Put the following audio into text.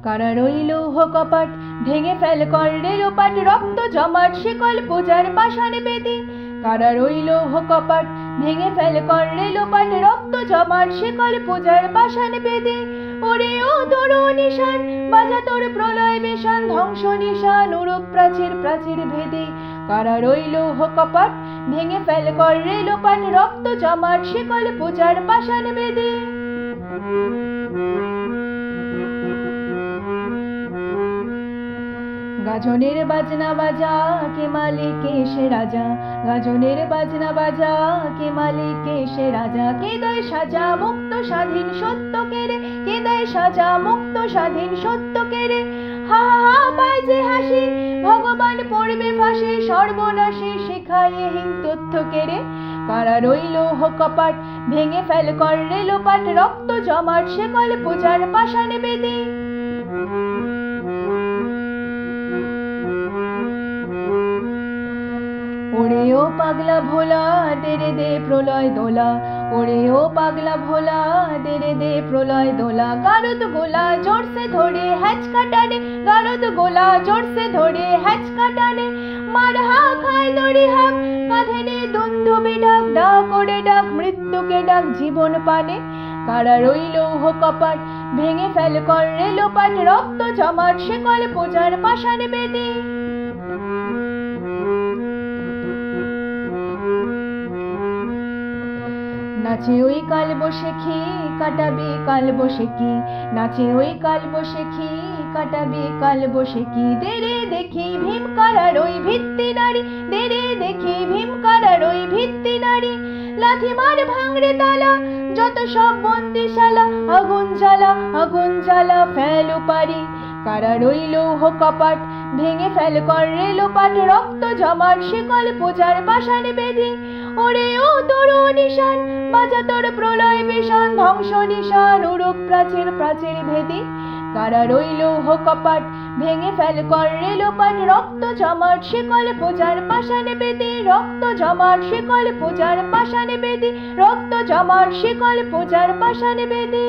কারা রইল কপাট ভেঙে ফেল কর রেলোপাট রক্ত জমাট শিকল পূজার পাষাণে বেদী। কারা রইল কপাট ভেঙে ফেল কর রেলোপাট রক্ত জমাট শিকল পূজার পাষাণে বেদী। ওরে ও তোর নিশান বাজা তোর প্রলয় বেশান ধ্বংস নিশান উড়ুক প্রাচীর প্রাচীর ভেদী। কারা রইল কপাট ভেঙে ফেল কর রেলোপাট রক্ত জমাট শিকল পূজার পাষাণে বেদী। গাজনের বাজনা বাজা কে মালিক সে রাজা। গাজনের বাজনা বাজা কে মালিক সে রাজা। কে দেয় সাজা মুক্ত স্বাধীন সত্য কেড়ে। কে দেয় সাজা মুক্ত স্বাধীন সত্য কেড়ে। হা হা হা পায় যে হাসি ভগবান পড়বে ফাঁসি সর্বনাশী শিখায় হীন তথ্য কেড়ে। কারা রইল কপাট ভেঙে ফেল কর রেলোপাট রক্ত জমাট শিকল পূজার পাষাণে বেদী। ওরে ও পাগলা ভোলা দেরে দে প্রলয় দোলা। ওরে ও পাগলা ভোলা দেরে দে প্রলয় দোলা। গারদ গোলা জোরসে ধরে হ্যাচকা টানে। গারদ গোলা জোরসে ধরে হ্যাচকা টানে। মার হা খায় দড়ি হাক কাঁধে নে দুন্দুবি ডাক। ডাক ওরে ডাক মৃত্যুকে ডাক জীবন পানে। কারা রইল কপাট ভেঙে ফেল কর রেলোপাট রক্ত জমাট শিকল পূজার পাষাণে বেদী। নাচে ওই কাল বসেখি কাটাবি কাল বসেকি। নাচে ওই কাল বসেখি কাটাবি কাল বসেকি। দেরে দেখি ভীম কারার ওই ভিত্তি নারী। দেরে দেখি ভীম কারার ওই ভিত্তি নারী। লাথি মার ভাঙরে তালা যত সব বন্দিশালা। আগুন জ্বালা আগুন জ্বালা ফেল পারি। কারা রইল কপাট ভেঙে ফেল কর রেলোপাট রক্ত জমাট শিকল পূজার পাষাণে বেদী। ওরে ও তোর নিশান বাজা তোর প্রলয় বেশান ধ্বংস নিশান উড়ুক প্রাচীর প্রাচীর ভেদী। কারা রইল কপাট ভেঙে ফেল কর রেলোপাট রক্ত জমাট শিকল পূজার পাষাণে বেদী। রক্ত জমাট শিকল পূজার পাষাণে বেদী। রক্ত জমাট শিকল পূজার পাষাণে বেদী।